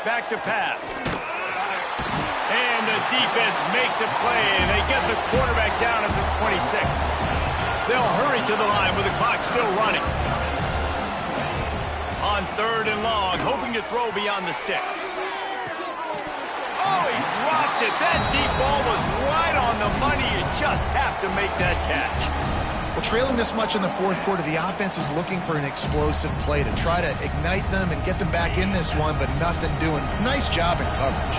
Back to pass. And the defense makes a play, and they get the quarterback down at the 26. They'll hurry to the line with the clock still running. On third and long, hoping to throw beyond the sticks. Oh, he dropped it. That deep ball was right on the money. You just have to make that catch. Well, trailing this much in the fourth quarter, the offense is looking for an explosive play to try to ignite them and get them back in this one, but nothing doing. Nice job in coverage.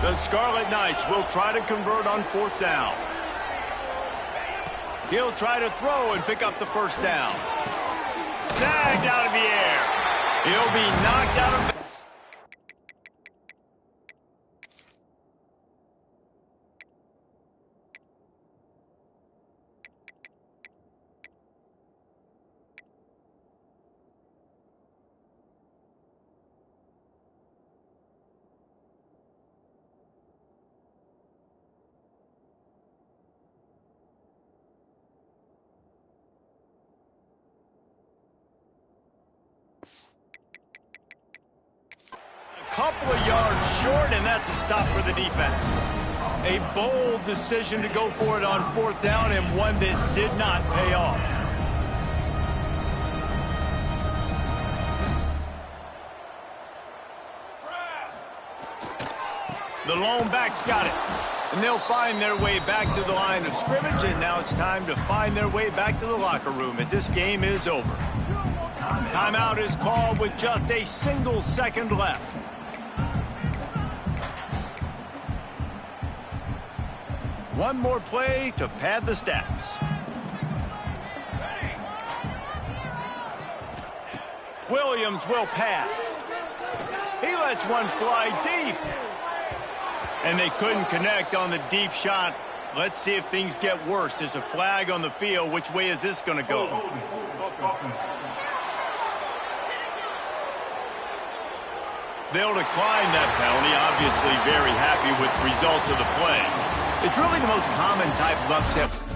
The Scarlet Knights will try to convert on fourth down. He'll try to throw and pick up the first down. Snagged out of the air. He'll be knocked out of the... couple of yards short, and that's a stop for the defense. A bold decision to go for it on fourth down, and one that did not pay off. The lone back's got it. And they'll find their way back to the line of scrimmage, and now it's time to find their way back to the locker room as this game is over. Timeout is called with just a single second left. One more play to pad the stats. Williams will pass. He lets one fly deep. And they couldn't connect on the deep shot. Let's see if things get worse. There's a flag on the field. Which way is this going to go? They'll decline that penalty, obviously very happy with results of the play. It's really the most common type of upset.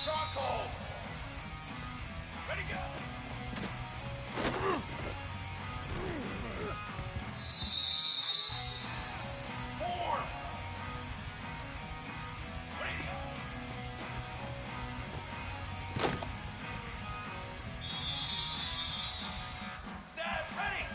Chokehold. Ready, go. Form. Ready, go. Set, ready.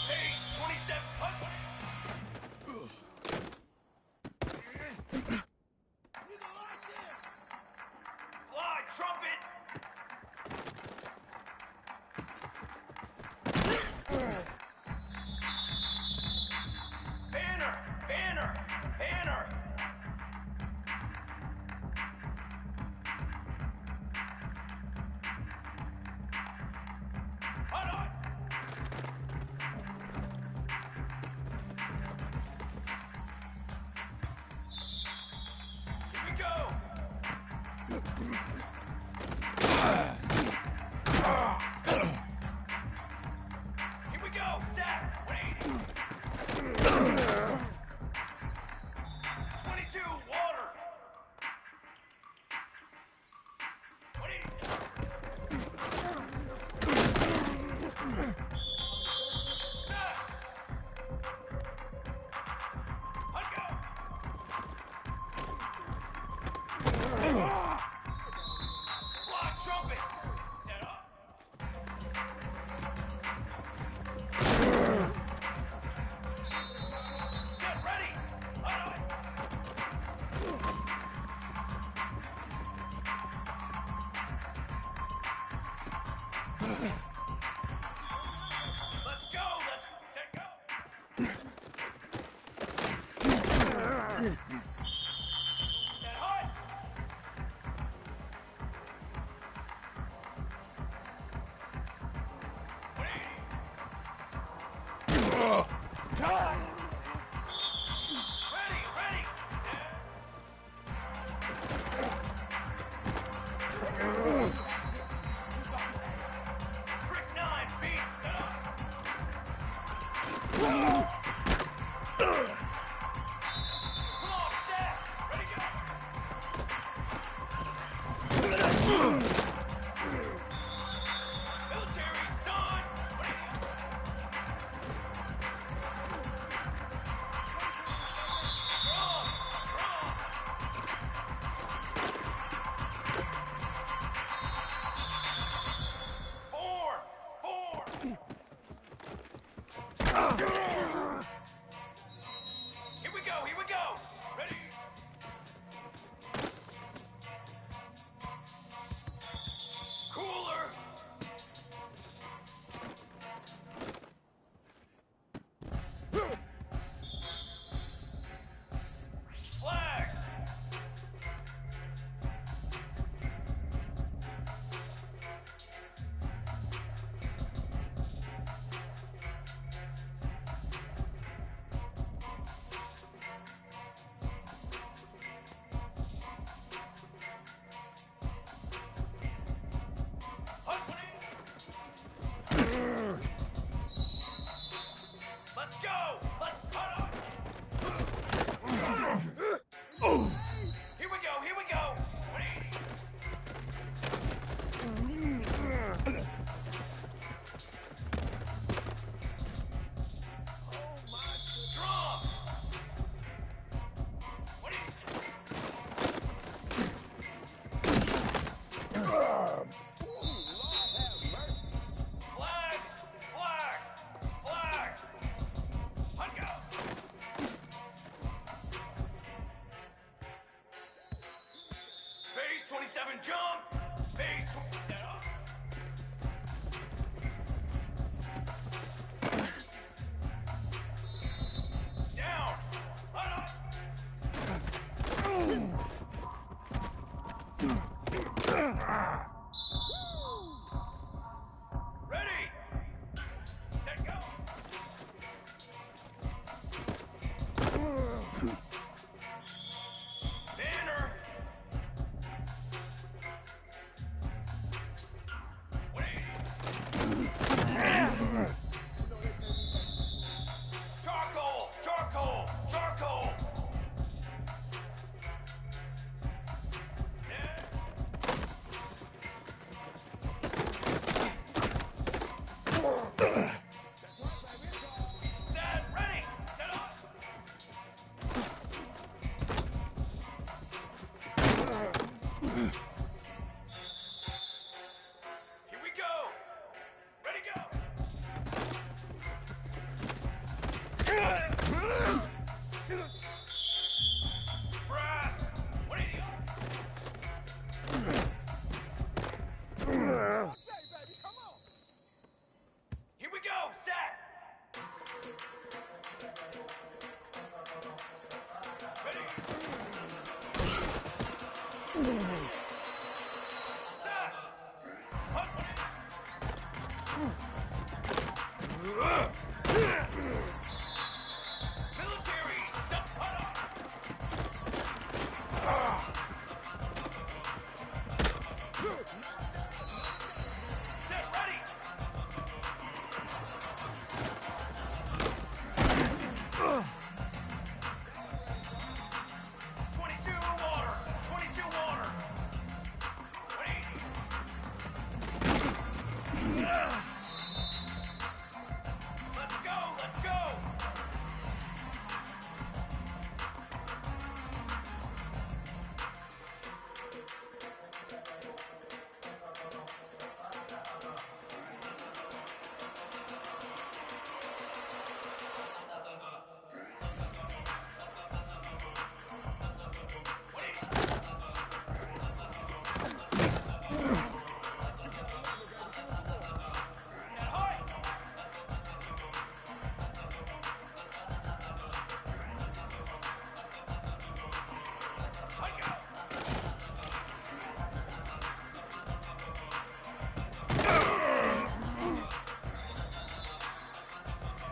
Pace 27. Fly, trumpet. Banner, banner, banner. Hold on. Here we go. Here we go. Set. 22. Water. 20. Set. Let go. Fly, trumpet. Set up. Set, ready. Hold on. Let's go. Let's set go. Set hot. Ready, ready. Trick 9, beat. Set up. Come on, set. Ready, go. Military stun. Ready. Draw, draw. Form, form. Here we go, here we go. Ready. Cooler. Flag. Let's go! Let's cut up! Here we go, here we go! 180. Oh my... Drum! 180. Military, stop, hold on. Set, ready. 22 water, 22 water. Wait. Let's go, let's go.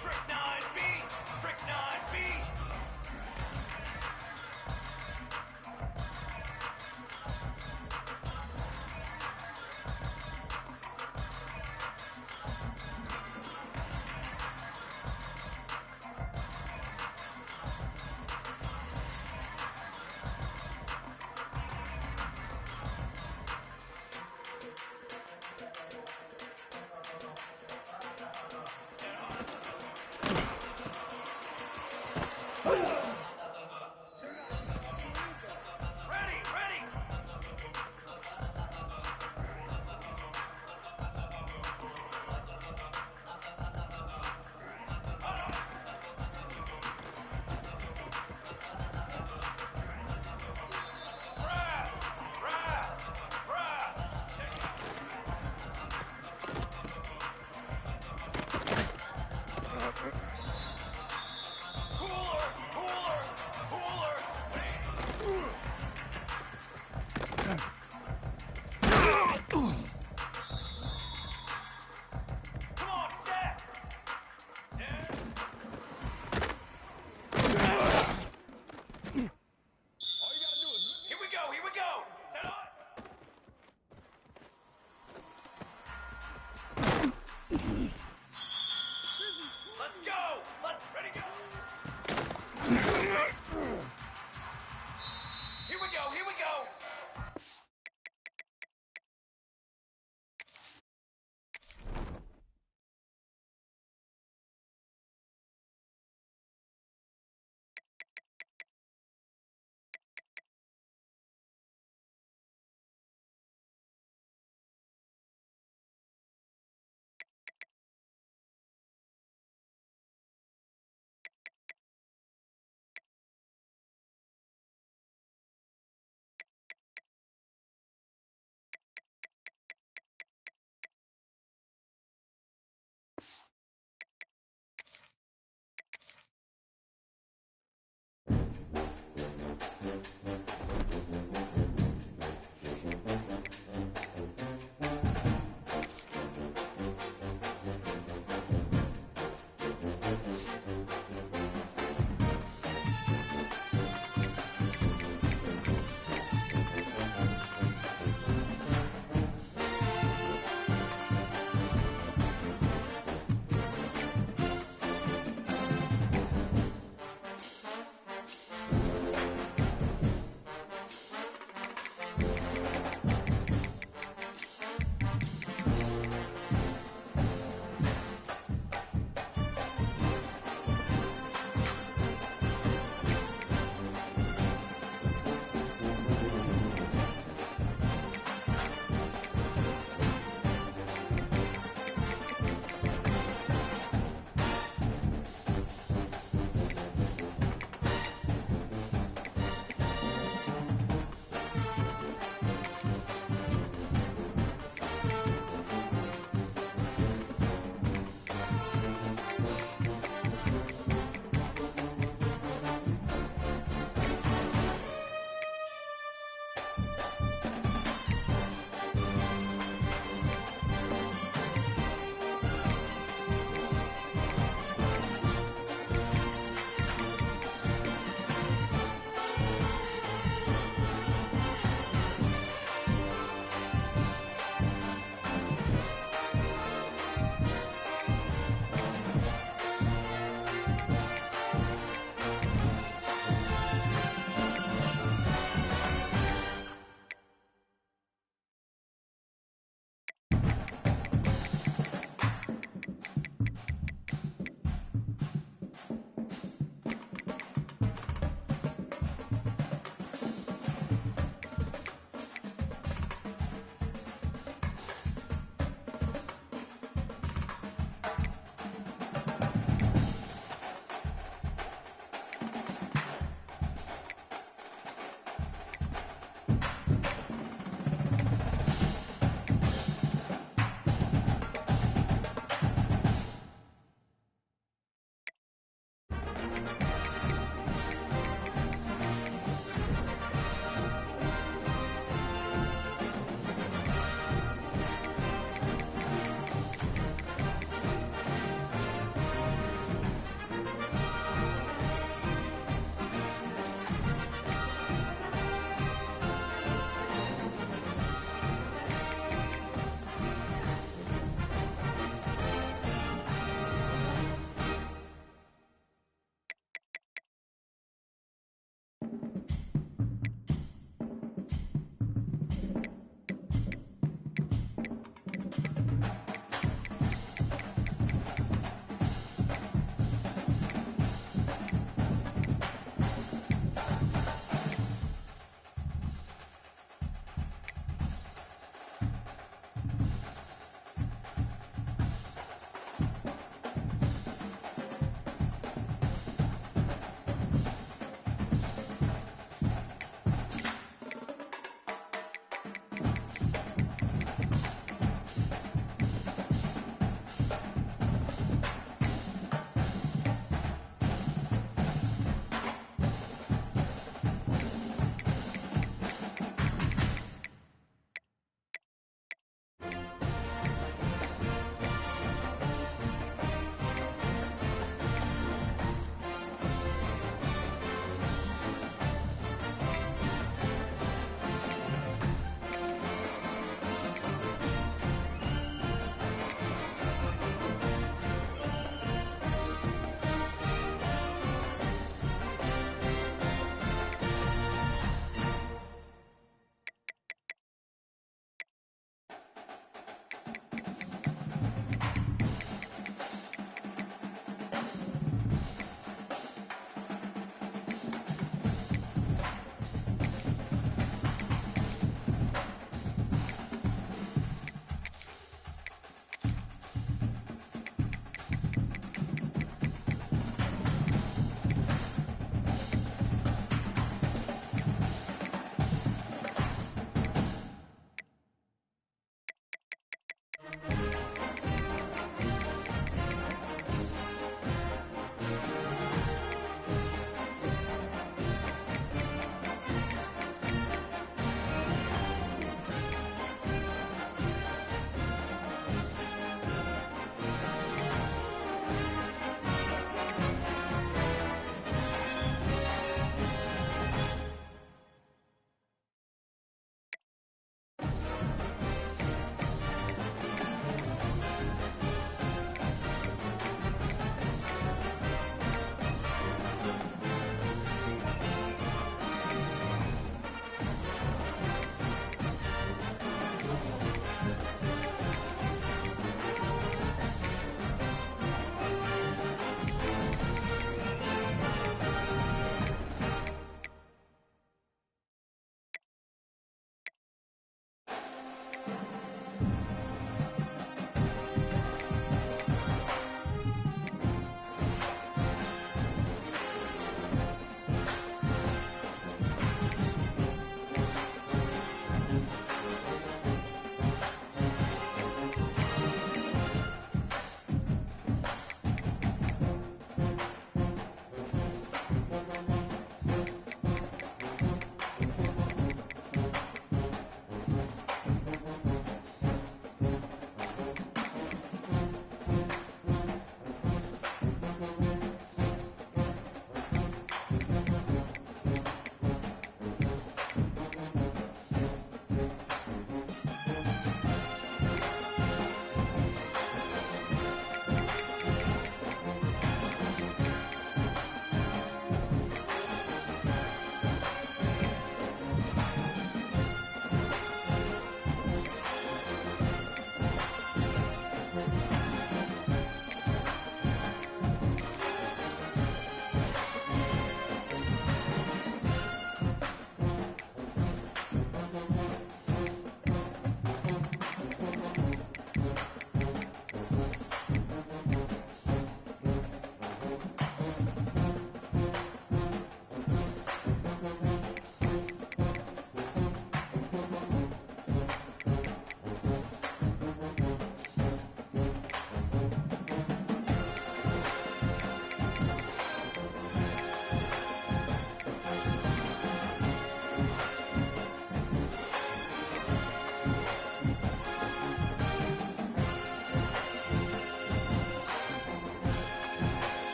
Trick 9B! Trick 9B! Ready, ready! Brass! Brass! Brass! Cooler! Cooler! Cooler! Come on, set! Set! All you gotta do is... Here we go, here we go! Set up! Let's go! Let's... Ready, go! Here we go, here we go!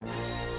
it.